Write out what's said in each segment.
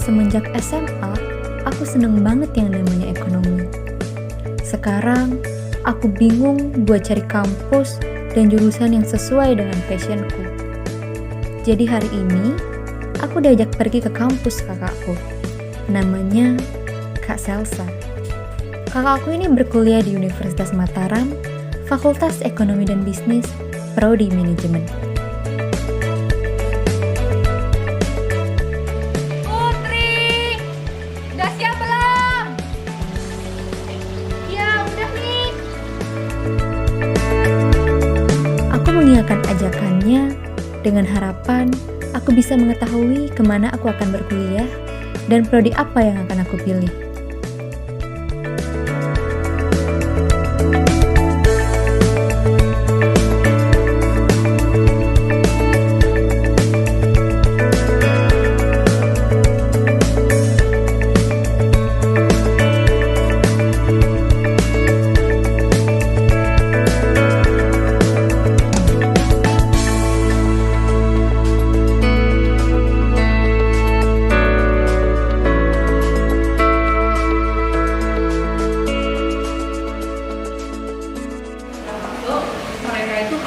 Semenjak SMA, aku seneng banget yang namanya ekonomi. Sekarang, aku bingung buat cari kampus dan jurusan yang sesuai dengan passionku. Jadi hari ini, aku diajak pergi ke kampus kakakku. Namanya Kak Selsa. Kakakku ini berkuliah di Universitas Mataram, Fakultas Ekonomi dan Bisnis, Prodi Manajemen. Mengiyakan ajakannya dengan harapan aku bisa mengetahui kemana aku akan berkuliah dan prodi apa yang akan aku pilih.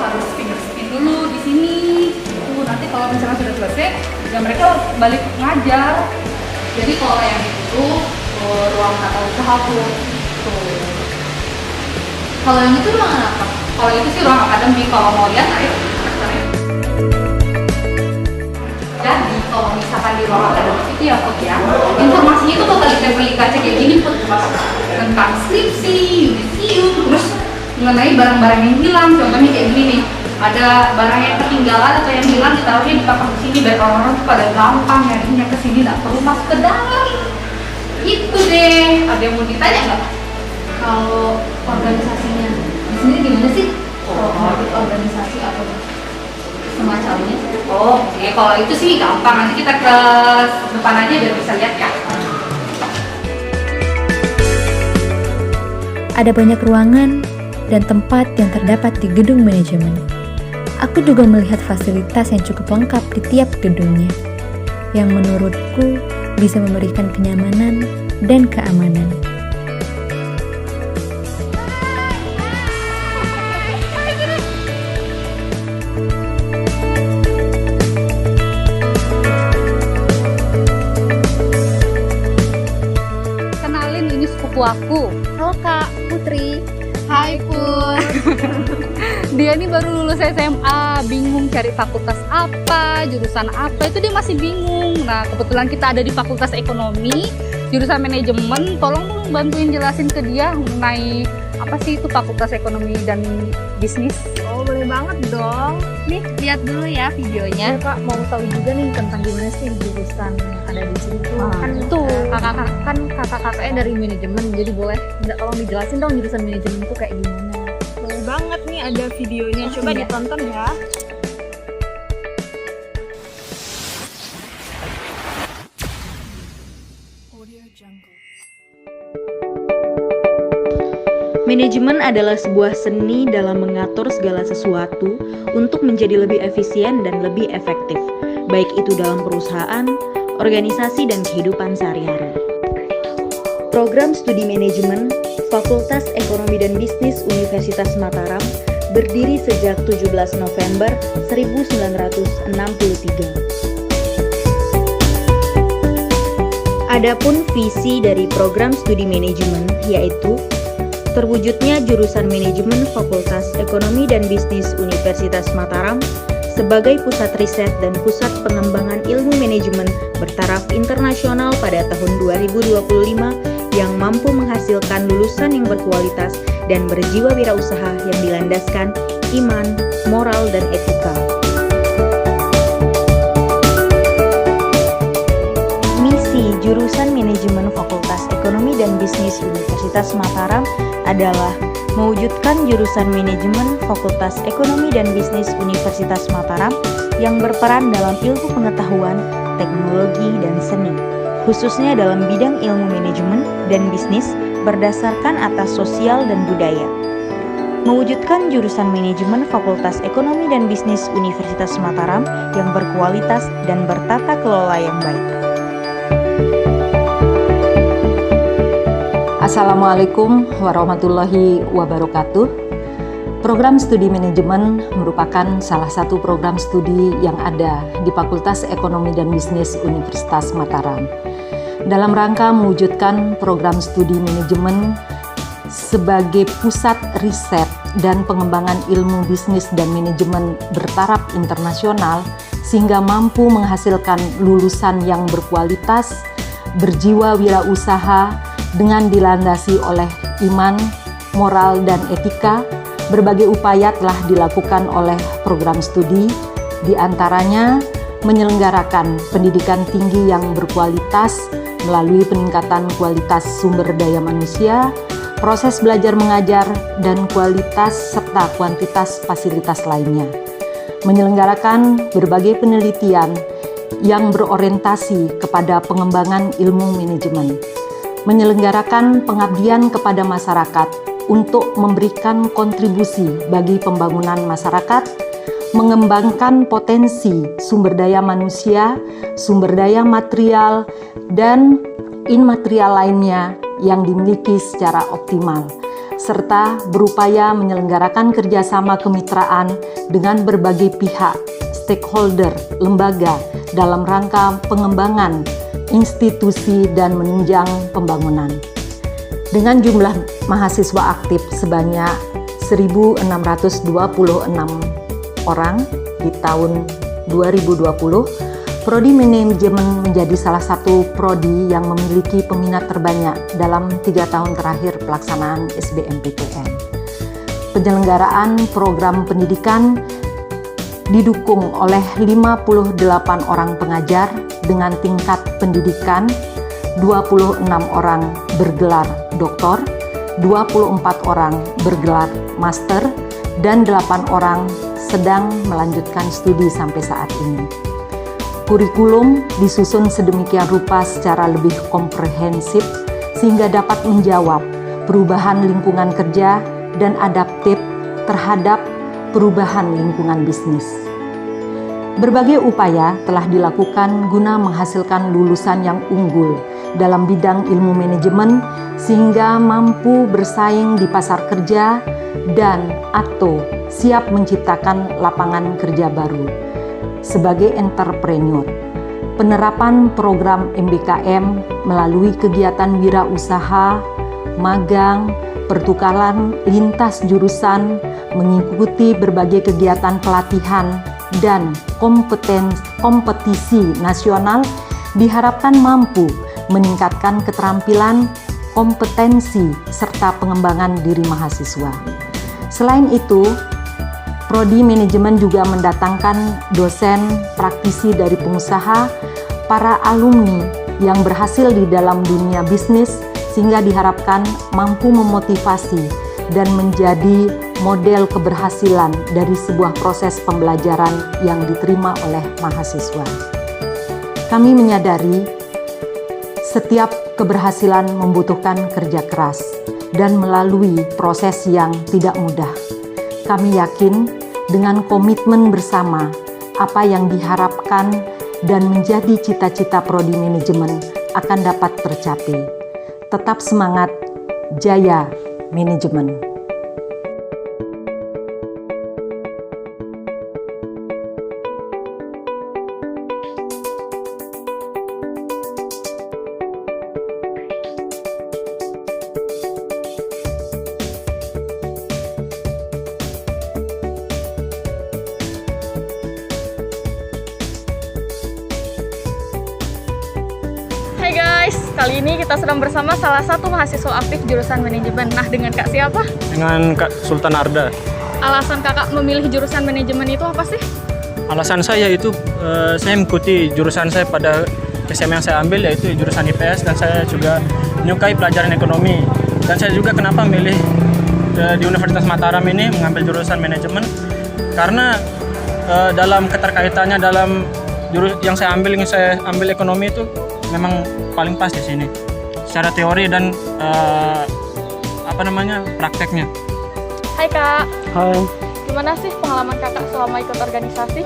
Harus finger spin dulu di sini. Nanti kalau misalnya sudah selesai, ya mereka balik ngajar. Jadi kalau yang itu ruang tata usaha tuh. Kalau yang itu ruangan apa? Kalau itu sih ruang akademik. Kalau mau lihat, ayo. Jadi kalau misalkan di ruang akademik itu ya Put ya, informasinya itu bakal ditempel di kaca kayak gini Put, tentang skripsi, yudisium, terus mengenai barang-barang yang hilang. Contohnya kayak gini nih, ada barang yang ketinggalan atau yang hilang, ditaruhnya di papan sini biar orang-orang tuh pada gampang nyarinya ke sini, nggak perlu masuk ke dalam. Itu deh. Ada yang mau ditanya nggak? Kalau organisasinya di sini gimana sih? Organisasi apa semacamnya? Oh, oke. Kalau itu sih gampang. Nanti kita ke depan aja biar bisa lihat kan. Ada banyak ruangan dan tempat yang terdapat di gedung manajemen. Aku juga melihat fasilitas yang cukup lengkap di tiap gedungnya, yang menurutku bisa memberikan kenyamanan dan keamanan. Kenalin, ini sepupu aku. Halo Kak, Putri. Hai Put. Dia nih baru lulus SMA, bingung cari fakultas apa, jurusan apa, itu dia masih bingung. Nah, kebetulan kita ada di Fakultas Ekonomi, jurusan manajemen. Tolong dong bantuin jelasin ke dia mengenai apa sih itu Fakultas Ekonomi dan Bisnis. Oh, boleh banget dong. Nih, lihat dulu ya videonya. Kak, mau tahu juga nih tentang gimana sih jurusan yang ada di sini tuh. Kakak-kakaknya dari manajemen, jadi boleh minta tolong dijelasin dong jurusan manajemen itu kayak gimana. Boleh banget nih, ada videonya. Coba ditonton ya. Manajemen adalah sebuah seni dalam mengatur segala sesuatu untuk menjadi lebih efisien dan lebih efektif, baik itu dalam perusahaan, organisasi, dan kehidupan sehari-hari. Program Studi Manajemen Fakultas Ekonomi dan Bisnis Universitas Mataram berdiri sejak 17 November 1963. Adapun visi dari program studi manajemen yaitu terwujudnya jurusan manajemen Fakultas Ekonomi dan Bisnis Universitas Mataram sebagai pusat riset dan pusat pengembangan ilmu manajemen bertaraf internasional pada tahun 2025 yang mampu menghasilkan lulusan yang berkualitas dan berjiwa wirausaha yang dilandaskan iman, moral, dan etika. Misi jurusan manajemen Fakultas Ekonomi dan Bisnis Universitas Mataram adalah mewujudkan jurusan manajemen Fakultas Ekonomi dan Bisnis Universitas Mataram yang berperan dalam ilmu pengetahuan, teknologi, dan seni, khususnya dalam bidang ilmu manajemen dan bisnis berdasarkan atas sosial dan budaya. Mewujudkan jurusan manajemen Fakultas Ekonomi dan Bisnis Universitas Mataram yang berkualitas dan bertata kelola yang baik. Assalamualaikum warahmatullahi wabarakatuh. Program studi manajemen merupakan salah satu program studi yang ada di Fakultas Ekonomi dan Bisnis Universitas Mataram. Dalam rangka mewujudkan program studi manajemen sebagai pusat riset dan pengembangan ilmu bisnis dan manajemen bertaraf internasional sehingga mampu menghasilkan lulusan yang berkualitas, berjiwa wirausaha dengan dilandasi oleh iman, moral, dan etika. Berbagai upaya telah dilakukan oleh program studi, di antaranya menyelenggarakan pendidikan tinggi yang berkualitas melalui peningkatan kualitas sumber daya manusia, proses belajar mengajar, dan kualitas serta kuantitas fasilitas lainnya. Menyelenggarakan berbagai penelitian yang berorientasi kepada pengembangan ilmu manajemen. Menyelenggarakan pengabdian kepada masyarakat untuk memberikan kontribusi bagi pembangunan masyarakat, mengembangkan potensi sumber daya manusia, sumber daya material, dan immaterial lainnya yang dimiliki secara optimal, serta berupaya menyelenggarakan kerjasama kemitraan dengan berbagai pihak, stakeholder, lembaga dalam rangka pengembangan institusi dan menunjang pembangunan. Dengan jumlah mahasiswa aktif sebanyak 1.626 orang di tahun 2020, Prodi Manajemen menjadi salah satu prodi yang memiliki peminat terbanyak dalam 3 tahun terakhir pelaksanaan SBMPTN. Penyelenggaraan program pendidikan didukung oleh 58 orang pengajar dengan tingkat pendidikan, 26 orang bergelar doktor, 24 orang bergelar master, dan 8 orang sedang melanjutkan studi sampai saat ini. Kurikulum disusun sedemikian rupa secara lebih komprehensif sehingga dapat menjawab perubahan lingkungan kerja dan adaptif terhadap perubahan lingkungan bisnis. Berbagai upaya telah dilakukan guna menghasilkan lulusan yang unggul dalam bidang ilmu manajemen sehingga mampu bersaing di pasar kerja dan atau siap menciptakan lapangan kerja baru. Sebagai entrepreneur, penerapan program MBKM melalui kegiatan wirausaha, magang, pertukaran lintas jurusan, mengikuti berbagai kegiatan pelatihan dan kompetisi nasional diharapkan mampu meningkatkan keterampilan, kompetensi, serta pengembangan diri mahasiswa. Selain itu, Prodi Manajemen juga mendatangkan dosen praktisi dari pengusaha, para alumni yang berhasil di dalam dunia bisnis sehingga diharapkan mampu memotivasi dan menjadi model keberhasilan dari sebuah proses pembelajaran yang diterima oleh mahasiswa. Kami menyadari setiap keberhasilan membutuhkan kerja keras dan melalui proses yang tidak mudah. Kami yakin dengan komitmen bersama, apa yang diharapkan dan menjadi cita-cita Prodi Manajemen akan dapat tercapai. Tetap semangat, jaya manajemen. Hai guys, kali ini kita sedang bersama salah satu mahasiswa aktif jurusan manajemen. Nah, dengan Kak siapa? Dengan Kak Sultan Arda. Alasan kakak memilih jurusan manajemen itu apa sih? Alasan saya itu saya mengikuti jurusan saya pada SMA yang saya ambil, yaitu jurusan IPS, dan saya juga menyukai pelajaran ekonomi. Dan saya juga kenapa memilih di Universitas Mataram ini mengambil jurusan manajemen, karena dalam keterkaitannya dalam yang saya ambil ekonomi itu memang paling pas di sini secara teori dan prakteknya. Hai Kak. Hai. Gimana sih pengalaman kakak selama ikut organisasi?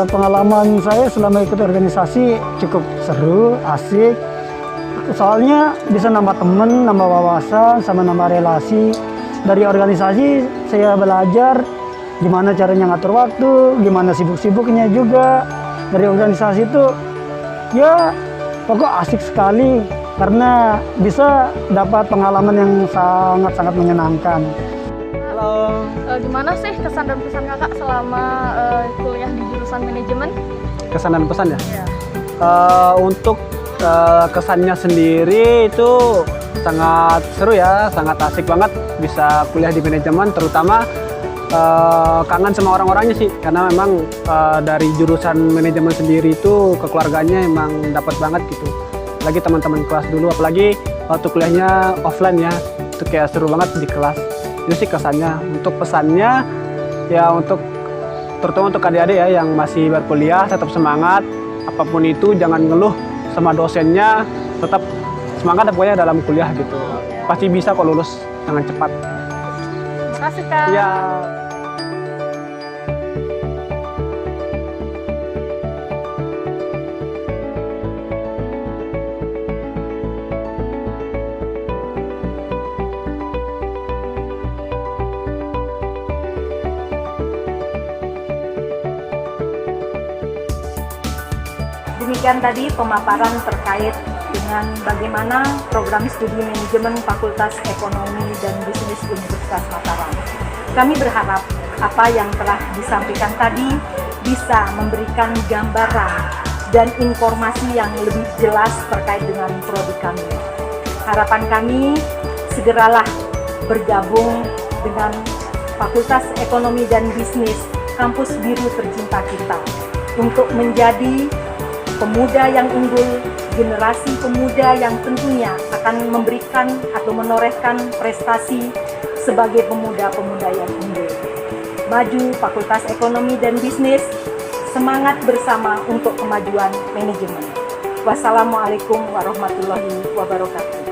Pengalaman saya selama ikut organisasi cukup seru, asik. soalnya bisa nambah temen, nambah wawasan, sama nambah relasi. Dari organisasi saya belajar gimana caranya ngatur waktu, gimana sibuk-sibuknya juga. Dari organisasi itu ya pokok asik sekali karena bisa dapat pengalaman yang sangat-sangat menyenangkan. Halo. Gimana sih kesan dan pesan kakak selama kuliah di jurusan manajemen? Kesan dan pesan ya? Iya. Untuk kesannya sendiri itu sangat seru ya, sangat asik banget bisa kuliah di manajemen, terutama kangen sama orang-orangnya sih, karena memang dari jurusan manajemen sendiri itu kekeluarganya emang dapat banget gitu. Lagi teman-teman kelas dulu, apalagi waktu kuliahnya offline ya, itu kayak seru banget di kelas. Itu sih kesannya. Untuk pesannya ya terutama untuk adik-adik ya yang masih berkuliah, tetap semangat, apapun itu jangan ngeluh sama dosennya, tetap semangat pokoknya dalam kuliah gitu. Pasti bisa kok lulus dengan cepat. Terima kasih Kak. Ya. Demikian tadi pemaparan terkait dengan bagaimana program studi manajemen Fakultas Ekonomi dan Bisnis Universitas Mataram. Kami berharap apa yang telah disampaikan tadi bisa memberikan gambaran dan informasi yang lebih jelas terkait dengan prodi kami. Harapan kami segeralah bergabung dengan Fakultas Ekonomi dan Bisnis Kampus Biru tercinta kita untuk menjadi pemuda yang unggul, generasi pemuda yang tentunya akan memberikan atau menorehkan prestasi sebagai pemuda-pemuda yang unggul. Maju Fakultas Ekonomi dan Bisnis, semangat bersama untuk kemajuan manajemen. Wassalamualaikum warahmatullahi wabarakatuh.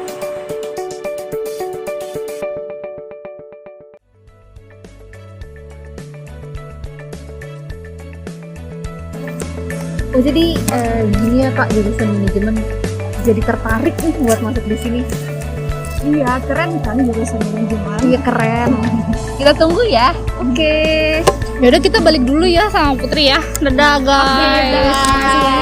Oh jadi gini ya Kak, jurusan manajemen jadi tertarik nih buat masuk di sini. Iya, keren kan jurusan manajemen. Iya keren. Kita tunggu ya. Oke. Yaudah kita balik dulu ya sama Putri ya. Dadah guys. Dadah.